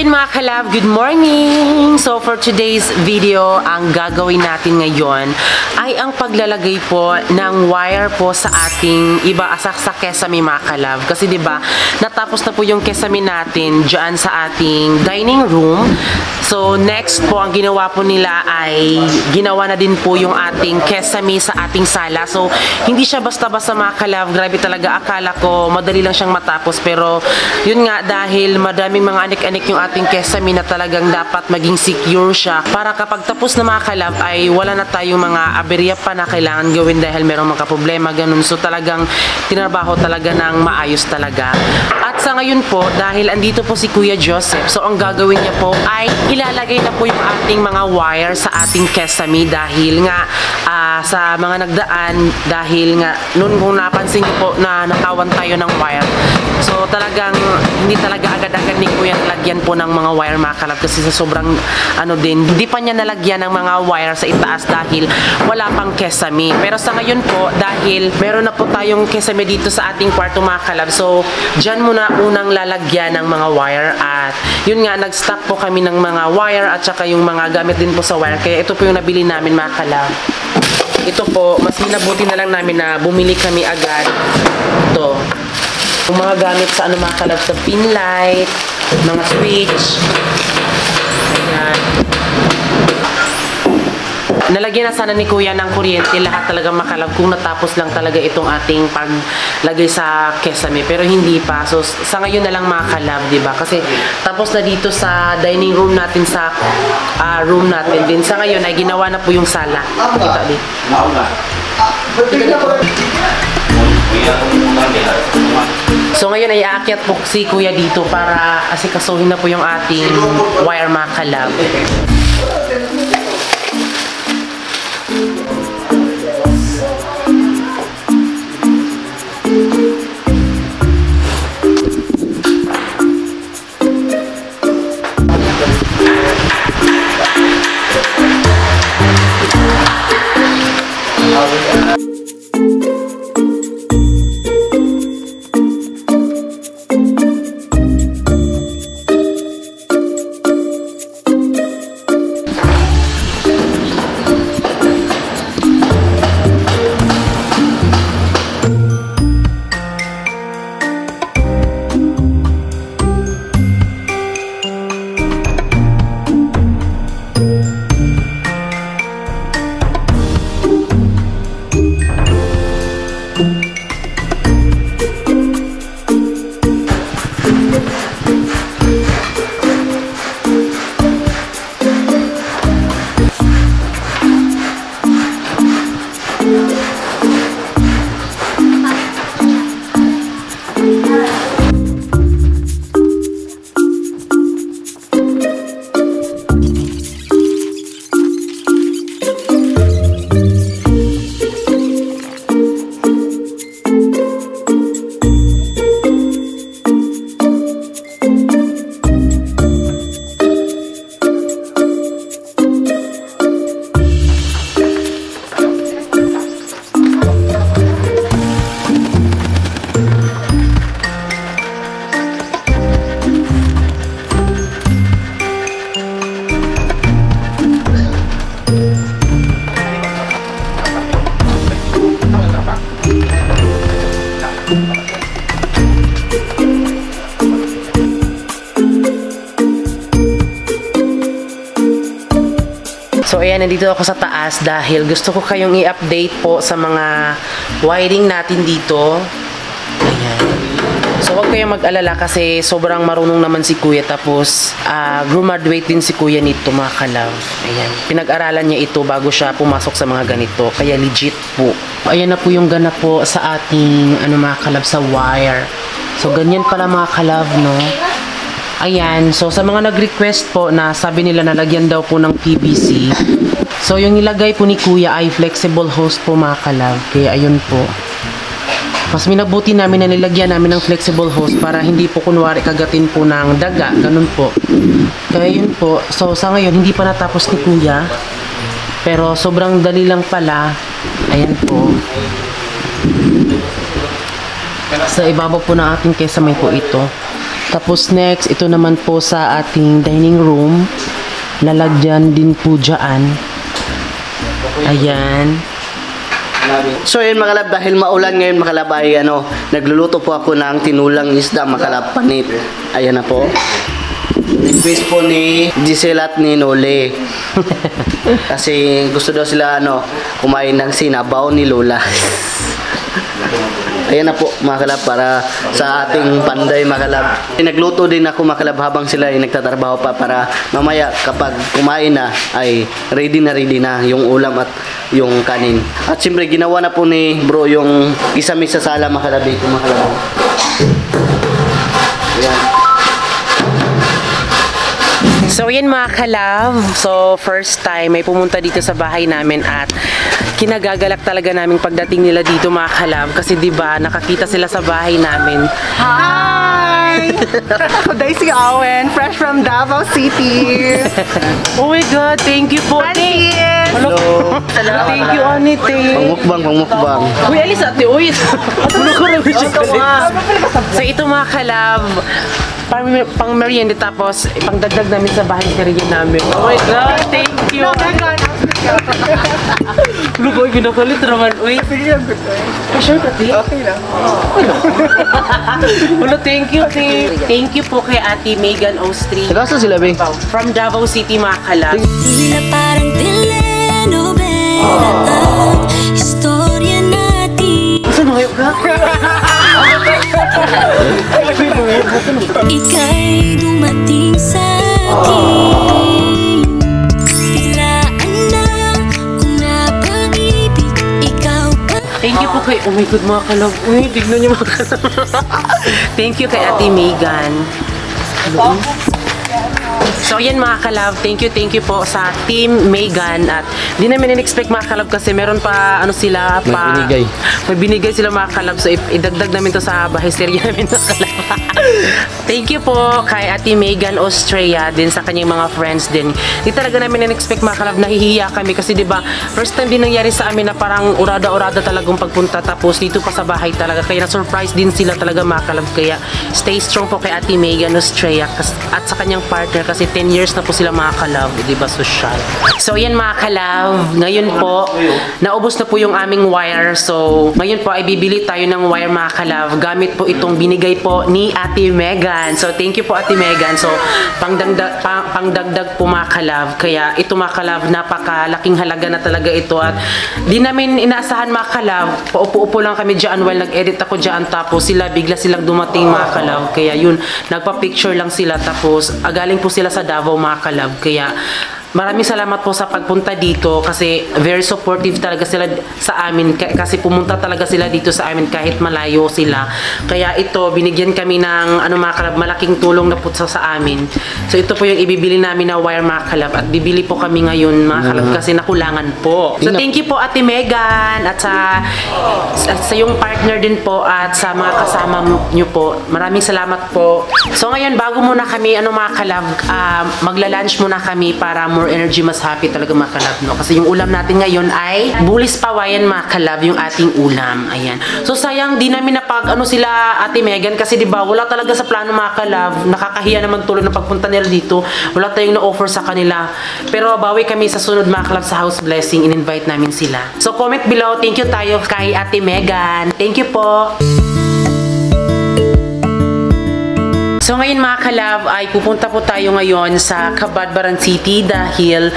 din mga kalab, good morning! So for today's video, ang gagawin natin ngayon ay ang paglalagay po ng wire po sa ating sa kesame mga kalab. Kasi 'di ba, natapos na po yung kesame natin diyan sa ating dining room. So next po ang ginawa po nila ay ginawa na din po yung ating kesame sa ating sala. So hindi siya basta-basta mga kalab, grabe talaga, akala ko madali lang siyang matapos, pero yun nga, dahil madaming mga anik-anik yung ating kesame na talagang dapat maging secure siya para kapag tapos na mga kalab ay wala na tayong mga aberya pa na kailangan gawin dahil merong mga problema ganun. So talagang tinrabaho talaga ng maayos talaga. At sa ngayon po, dahil andito po si Kuya Joseph, so ang gagawin niya po ay ilalagay na po yung ating mga wire sa ating kesame dahil nga sa mga nagdaan, dahil nga noon kung napansin niyo po na nakawan tayo ng wire, so talagang hindi talaga agad-agad ni Kuya nalagyan po ng mga wire mga kalab kasi sa sobrang hindi pa niya nalagyan ng mga wire sa itaas dahil wala pang kesame. Pero sa ngayon po, dahil meron na po tayong kesame dito sa ating kwarto mga kalab, so dyan muna unang lalagyan ng mga wire. At yun nga, nag-stock po kami ng mga wire at saka yung mga gamit din po sa wire, kaya ito po yung nabili namin mga kalab. Ito po, mas minabuti na lang namin na bumili kami agad ito. Yung mga gamit sa mga kalab, sa pin light, mga switch. Ayan. Nalagyan na sana ni Kuya ng kuryente lahat talaga makalab kung natapos lang talaga itong ating paglagay sa kesame, pero hindi pa. So sa ngayon na lang mga kalab, di ba? Kasi tapos na dito sa dining room natin, sa room natin din. Sa ngayon ay ginawa na po yung sala. Kita ulit. So ngayon ay aakyat po si Kuya dito para asikasuhin na po yung ating wire mga kalab. So ayan, nandito ako sa taas dahil gusto ko kayong i-update po sa mga wiring natin dito. Ayan. So huwag kayong mag-alala kasi sobrang marunong naman si Kuya, tapos graduate din si Kuya nito mga kalab. Ayan, pinag-aralan niya ito bago siya pumasok sa mga ganito, kaya legit po. Ayan na po yung ganap po sa ating mga kalab sa wire. So ganyan pala mga kalab, no? Ayan, so sa mga nag-request po na sabi nila nalagyan daw po ng PVC, so yung nilagay po ni Kuya ay flexible hose po mga kalab. Kaya ayun po, mas minabuti namin na nilagyan namin ng flexible hose para hindi po kunwari kagatin po ng daga, ganun po. Kaya yun po, so sa ngayon hindi pa natapos ni Kuya, pero sobrang dali lang pala. Ayan po, sa ibabaw po ng ating kesame po ito. Tapos next, ito naman po sa ating dining room. Lalagyan din po dyan. Ayan. So yun mga kalab, dahil maulan ngayon mga kalab ay nagluluto po ako ng tinulang isda mga kalab, panit. Ayan na po. Request po ni Giselle at ni Nole. Kasi gusto daw sila kumain ng sinabaw ni Lola. Ayan na po mga kalab, para sa ating panday mga kalab. Nagluto din ako mga kalab habang sila ay nagtatrabaho pa, para mamaya kapag kumain na ay ready na yung ulam at yung kanin. At siyempre ginawa na po ni bro yung isamis sa sala mga kalab dito mga kalab. Ayan. So yan mga kalab, so first time may pumunta dito sa bahay namin at kinagagalak talaga naming pagdating nila dito mga kalab kasi 'di ba nakakita sila sa bahay namin. Hi! Ako Daisy Owen, fresh from Davao City. Oh my god, thank you po. Hello. Thank you Anite. Pangmukbang. Uy, alis ate, uy. So ito mga kalab, pang merienda tapos pang dagdag namin sa bahay merienda namin. Oh my god, thank you. Lugoy, binakalit naman. Uy. Sure ka, Ti? Okay lang. Wala, thank you, Ti. Thank you po kay Ate Megan Ostri. Saan sila, Bing? From Davao City, mga kalab. Tila parang telenovela ang istorya natin. Saan mo ka? Ika'y dumating sa akin. Biglaan na kung napaibig, ikaw pa. Thank you po kay, oh my god mga kalab. Uy, tignan niyo mga kalab. Thank you kay Ate Megan. Hello. So yan mga kalab, thank you po sa Team Megan at di namin in-expect mga kalab kasi meron pa sila pa may binigay sila mga kalab, so idagdag namin to sa bahay serye namin mga kalab. Thank you po kay Ate Megan Australia din sa kanyang mga friends din. Di talaga namin in-expect mga kalab, nahihiya kami kasi 'di ba first time din nangyari sa amin na parang urada-urada talagang pagpunta tapos dito pa sa bahay talaga, kaya na-surprise din sila talaga mga kalab. Kaya stay strong po kay Ate Megan Australia at sa kanyang partner kasi 10 years na po sila mga kalab, di ba, social. So yan mga kalab, ngayon po naubos na po yung aming wire, so ngayon po ay bibili tayo ng wire mga kalab gamit po itong binigay po ni Ate Megan. So thank you po Ate Megan. So pangdagdag po mga kalab, kaya ito mga kalab napakalaking halaga na talaga ito at di namin inaasahan mga kalab, paupo-upo lang kami dyan while nag-edit ako dyan tapos bigla silang dumating mga kalab, kaya yun nagpa-picture lang sila tapos galing po sila sa Davao mga kalab, kaya maraming salamat po sa pagpunta dito kasi very supportive talaga sila sa amin kasi pumunta talaga sila dito sa amin kahit malayo sila. Kaya ito, binigyan kami ng mga kalab, malaking tulong na po sa amin. So ito po yung ibibili namin na wire mga kalab at bibili po kami ngayon mga kalab kasi nakulangan po. So thank you po Ate Megan at sa yung partner din po at sa mga kasama nyo po. Maraming salamat po. So ngayon bago muna kami mga kalab, magla-lunch muna kami para more energy, mas happy talaga mga kalab, no? Kasi yung ulam natin ngayon ay bulis pawayan mga kalab, yung ating ulam. Ayan. So sayang di namin napag sila Ate Megan kasi 'di ba wala talaga sa plano mga kalab. Nakakahiya naman tuloy na pagpunta nila dito. Wala tayong na-offer sa kanila. Pero bawi kami sa sunod mga kalab sa house blessing, in-invite namin sila. So comment below. Thank you tayo kay Ate Megan. Thank you po. So ngayon mga kalab ay pupunta po tayo ngayon sa Cabadbaran City dahil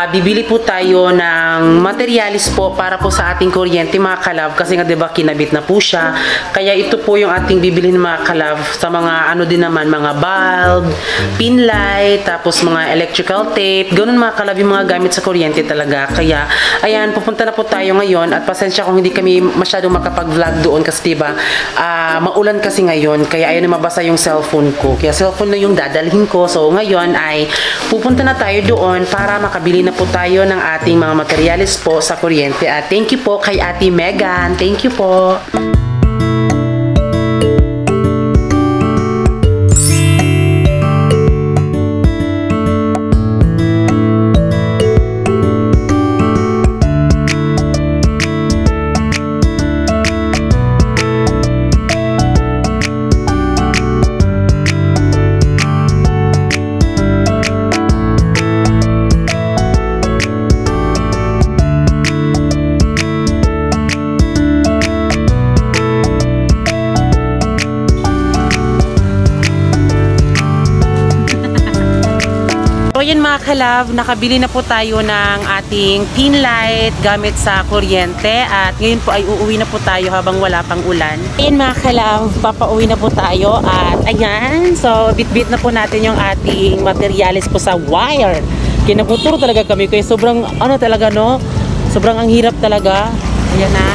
bibili po tayo ng materialis po para po sa ating kuryente mga kalab kasi nga diba kinabit na po siya. Kaya ito po yung ating bibilhin mga kalab sa mga din naman, mga bulb, pin light, tapos mga electrical tape, ganun mga kalab yung mga gamit sa kuryente talaga. Kaya ayan, pupunta na po tayo ngayon at pasensya kung hindi kami masyadong makapag-vlog doon kasi diba maulan kasi ngayon kaya ayaw na mabasa yung cellphone ko. Kaya cellphone na yung dadalhin ko. So ngayon ay pupunta na tayo doon para makabili na po tayo ng ating mga materialis po sa kuryente. At thank you po kay Ate Megan. Thank you po. kalab, nakabili na po tayo ng ating pin light gamit sa kuryente at ngayon po ay uuwi na po tayo habang wala pang ulan. Ayan mga kalab, papauwi na po tayo at ayan, so bit-bit na po natin yung ating materialis po sa wire. Kinabuturo talaga kami kaya sobrang ano talaga no, sobrang ang hirap talaga. Ayan na.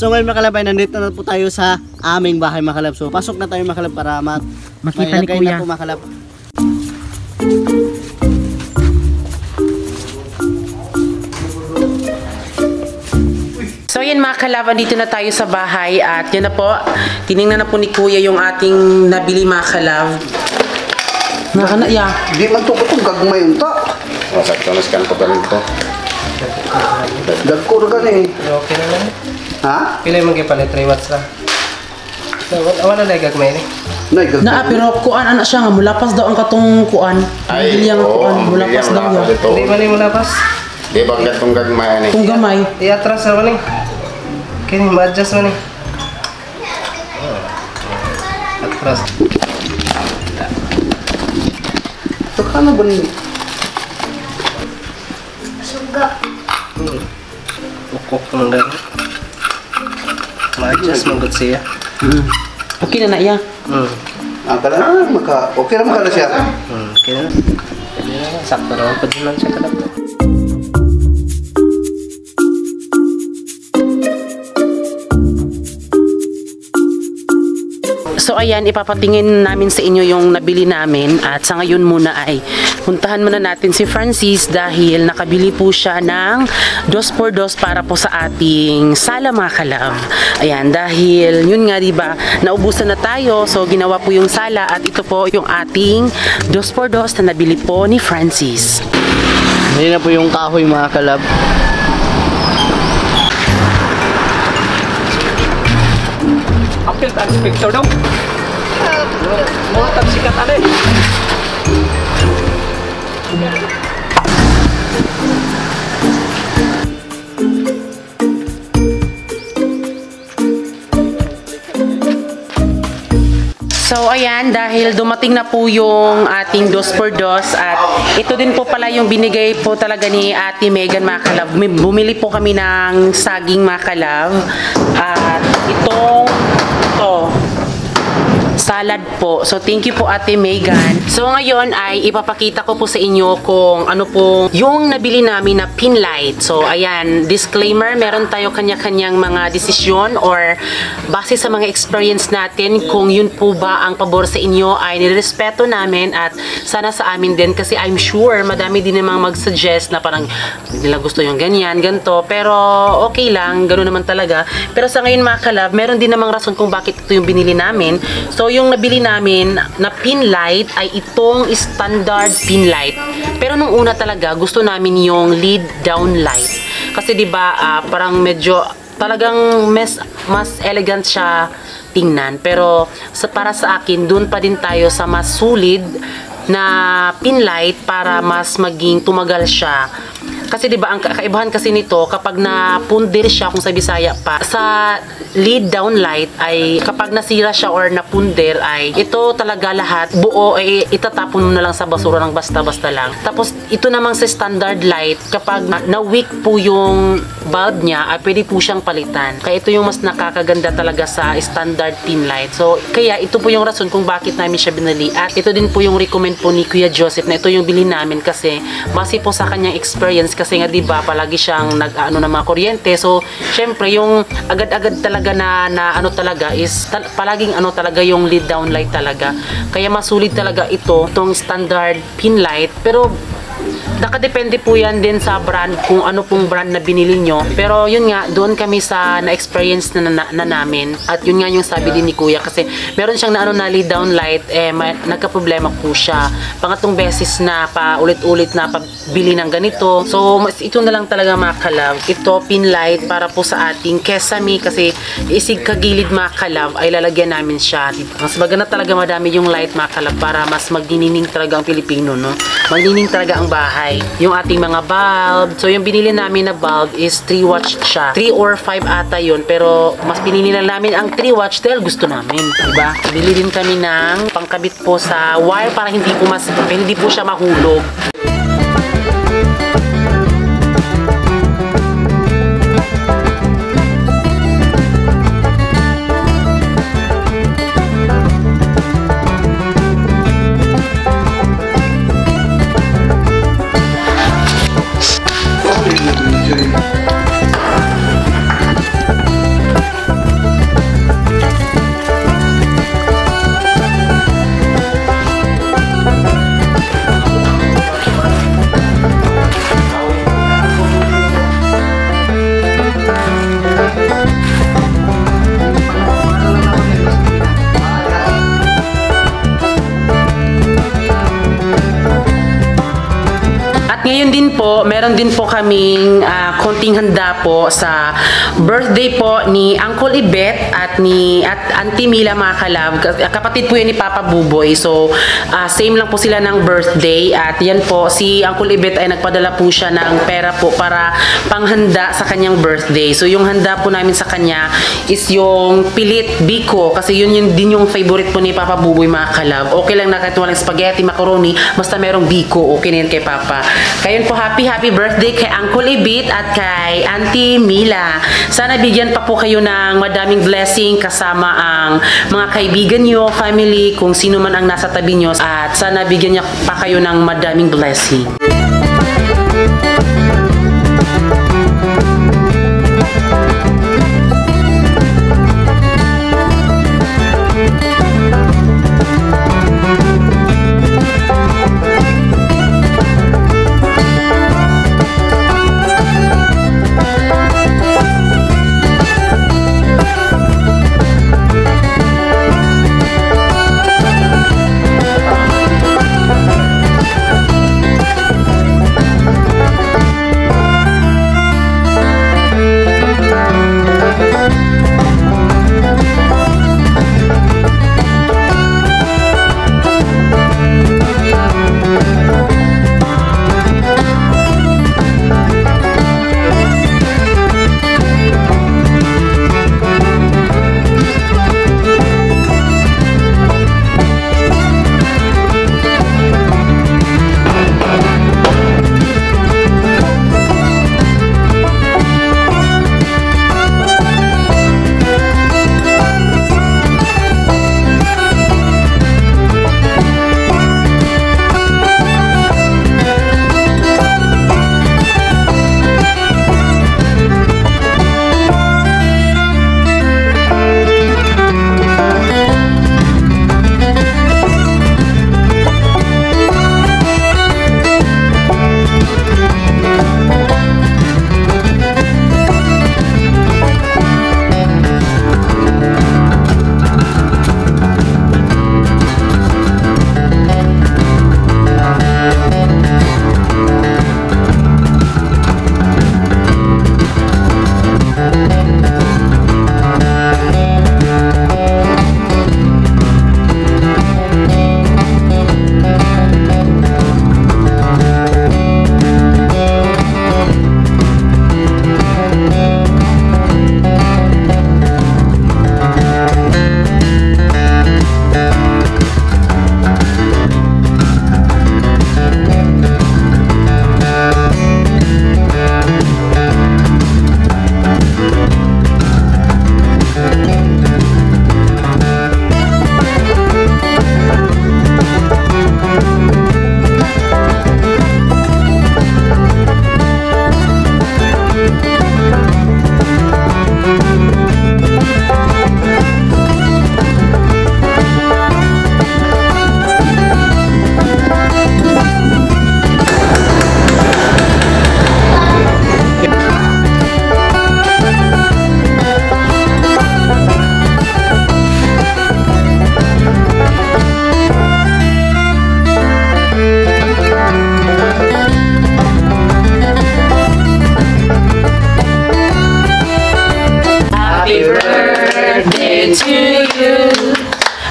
So ngayon mga kalab, ay nandito na po tayo sa aming bahay mga kalab. So pasok na tayo mga kalab para Makita ni mailagay Kuya. na po mga kalab. So yan mga kalab, dito na tayo sa bahay at yan na po, tinignan na po ni Kuya yung ating nabili mga kalab. Nakana, Di man to kutong gagmay yun ta. Sakto na scan ko pa rin ito. Gagkuro ka ni. Okay na lang. Ha? Pila yung magkipalit 3 watts lang. Wala na gagmay ni. Nay, gagkuro. Na pero kuan anak siya nga mulapas daw ang katong kuan. Bili ang kuan mulapas daw ya. Hindi man yung lapas. Di ba gatong gagmay ni? Kung gamay. I-atras na man eh. Kini ma-adjust man eh. Atras. Ito ka na ba ni? Ukok naman gano'n. Ma-adjust man gud siya. Okay na na iya. Ah, kala na okay na makala siya. Okay na. Pwede na lang. Sakto naman pa din lang siya kalap. So ayan, ipapatingin namin sa inyo yung nabili namin at sa ngayon muna ay puntahan muna natin si Francis dahil nakabili po siya ng 2x2 para po sa ating sala mga kalab. Ayan, dahil yun nga diba, naubusan na tayo so ginawa po yung sala at ito po yung ating 2x2 na nabili po ni Francis. Hindi na po yung kahoy mga kalab. Apil ta inspector daw. Mga tagsikat ano eh. So ayan, dahil dumating na po yung ating 2x2 at ito din po pala yung binigay po talaga ni Ate Megan mga kalab. Bumili po kami ng saging mga kalab at itong salad po. So thank you po Ate Megan. So ngayon ay ipapakita ko po sa inyo kung ano po yung nabili namin na pin light. So ayan, disclaimer, meron tayo kanya-kanyang mga desisyon or base sa mga experience natin kung yun po ba ang pabor sa inyo ay nirespeto namin at sana sa amin din kasi I'm sure madami din namang mag-suggest na parang nila gusto yung ganyan, ganito. Pero okay lang, ganoon naman talaga. Pero sa ngayon mga kalab, meron din namang rason kung bakit ito yung binili namin. So yung nabili namin na pin light ay itong standard pin light. Pero nung una talaga gusto namin yung lead down light. Kasi 'di ba parang medyo talagang mas elegant siya tingnan. Pero para sa akin doon pa din tayo sa mas solid na pin light para mas maging tumagal siya. Kasi 'di ba ang kakaibahan kasi nito kapag napundir siya kung sa Bisaya pa sa lead down light ay kapag nasira siya or napundir ay ito talaga lahat buo ay itatapon mo na lang sa basura ng basta-basta lang. Tapos ito namang sa standard light kapag na-weak po yung bulb niya ay pwede po siyang palitan. Kaya ito yung mas nakakaganda talaga sa standard pin light. So kaya ito po yung rason kung bakit namin siya binili at ito din po yung recommend po ni Kuya Joseph na ito yung bilhin namin kasi base po sa kanyang experience kasi nga 'di ba palagi siyang nag-ano ng mga kuryente. So syempre yung agad-agad talaga na ano talaga is palaging ano talaga yung lead down light talaga. Kaya masulit talaga itong standard pin light pero nakadepende po yan din sa brand kung ano pong brand na binili nyo. Pero yun nga, doon kami sa na-experience na namin. At yun nga yung sabi din ni Kuya kasi meron siyang na lead down light, nagka-problema po siya. Pangatong beses na ulit-ulit na pabili ng ganito. So ito na lang talaga mga kalab. Ito pin light para po sa ating kesame kasi isig kagilid mga kalab ay lalagyan namin siya. Mas maganda talaga madami yung light mga kalab para mas magnining talaga ang Pilipino, no? Magnining talaga ang bahay. light. Yung ating mga bulb. So yung binili namin na bulb is 3 watts siya. 3 or 5 ata yun. Pero mas pinili na namin ang 3 watts dahil gusto namin. Diba? Bili din kami ng pangkabit po sa wire para hindi po siya mahulog. Ngayon din po, meron din po kaming konting handa po sa birthday po ni Uncle Ibet at Auntie Mila mga kalab. Kapatid po yan ni Papa Buboy. So, same lang po sila ng birthday. At yan po, si Uncle Ibet ay nagpadala po siya ng pera po para panghanda sa kanyang birthday. So, yung handa po namin sa kanya is yung pilit biko. Kasi yun din yung favorite po ni Papa Buboy mga kalab. Okay lang na kahit walang spaghetti, macaroni, basta merong biko. Okay na yan kay Papa. Kayon po, happy birthday kay Uncle Ibit at kay Auntie Mila. Sana bigyan pa po kayo ng madaming blessing kasama ang mga kaibigan nyo, family, kung sino man ang nasa tabi nyo. At sana bigyan niya pa kayo ng madaming blessing.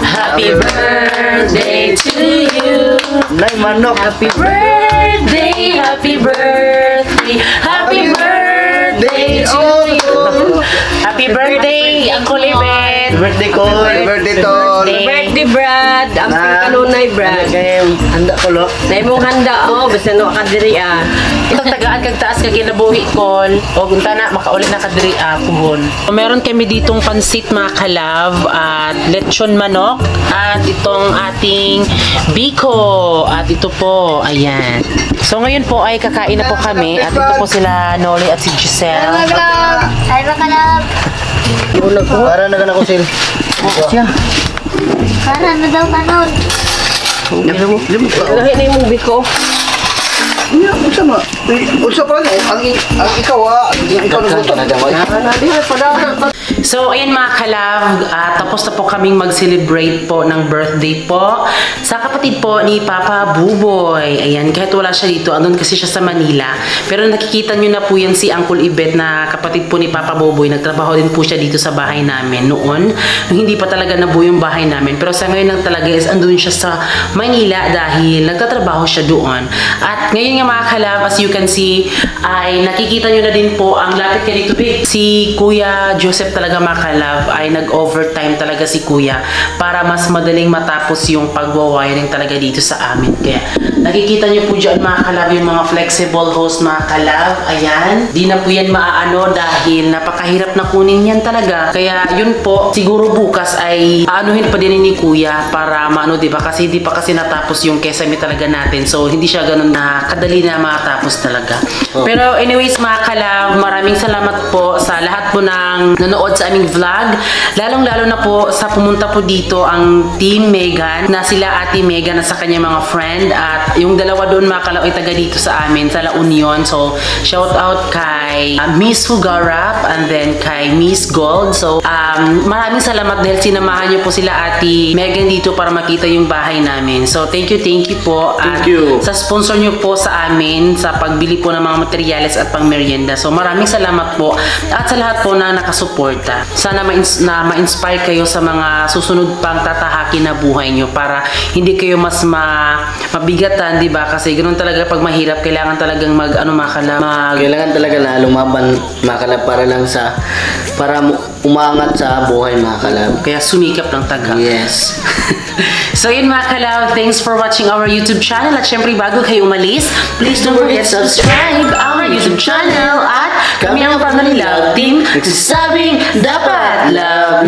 Happy birthday to you. Nay, manok. Happy birthday, happy birthday, happy birthday to you. Happy birthday, Uncle Ibet. Birthday ko. Birthday tol. Birthday, Brad. Ang kanunay, Brad. Handa ko lo. Nay mong handa, basta no ka diri Itong tagaan kag taas kag kinabuhi kol. O gunta na makaulit na kadiri puhon. Meron kami ditong pansit mga kalab at lechon manok at itong ating biko at ito po, ayan. So ngayon po ay kakain na po kami at ito po sila Noli at si Giselle. Ay, makalab. Para na ganako sil. Siya. Para na daw kanon. Lahi na yung biko. Unsa ma? Unsa pa na? Ang ikaw ang ikaw nagluto. So, ayan mga kalab, tapos na po kaming mag-celebrate po ng birthday po sa kapatid po ni Papa Buboy. Ayan, kahit wala siya dito, andun kasi siya sa Manila. Pero nakikita nyo na po yan si Uncle Ibet na kapatid po ni Papa Buboy. Nagtrabaho din po siya dito sa bahay namin noon. Nung hindi pa talaga nabuo yung bahay namin. Pero sa ngayon lang talaga is andun siya sa Manila dahil nagtatrabaho siya doon. At ngayon nga mga kalab, as you can see, ay nakikita nyo na din po ang lapit ka dito, babe. Si Kuya Joseph talaga mga kalab ay nag-overtime talaga si Kuya para mas madaling matapos yung pagwawiring talaga dito sa amin. Kaya nakikita nyo po dyan mga kalab yung mga flexible hose mga kalab. Ayan. Di na po yan maaano dahil napakahirap na kunin yan talaga. Kaya yun po, siguro bukas ay aanuhin pa din ni Kuya para maano, diba? Kasi hindi pa kasi natapos yung kesame talaga natin. So hindi siya ganun na kadali na matapos talaga. Pero anyways mga kalab, maraming salamat po sa lahat po ng nanood sa aming vlog. Lalong-lalo na po sa pumunta po dito ang Team Megan na sila Ate Megan na sa kanya mga friend at yung dalawa doon mga kalab ay taga dito sa amin sa La Union. So shout out kay Miss Hugarap and then kay Miss Gold. So maraming salamat dahil sinamahan niyo po sila Ate Megan dito para makita yung bahay namin. So thank you po. Thank you. Sa sponsor niyo po sa amin sa pagbili po ng mga materyales at pang merienda. So maraming salamat po at sa lahat po na nakasuporta. Sana ma-inspire kayo sa mga susunod pang tatahakin na buhay nyo para hindi kayo mas mabigatan, di ba? Kasi ganoon talaga pag mahirap, kailangan talagang Kailangan talaga na lumaban mga kalab para umangat sa buhay mga kalab. kaya sumikap ng taga. Yes. So yun mga kalab, thanks for watching our YouTube channel at syempre bago kayo umalis, please don't forget to subscribe our YouTube channel at kami ang Family Love Team nagsasabing dapat love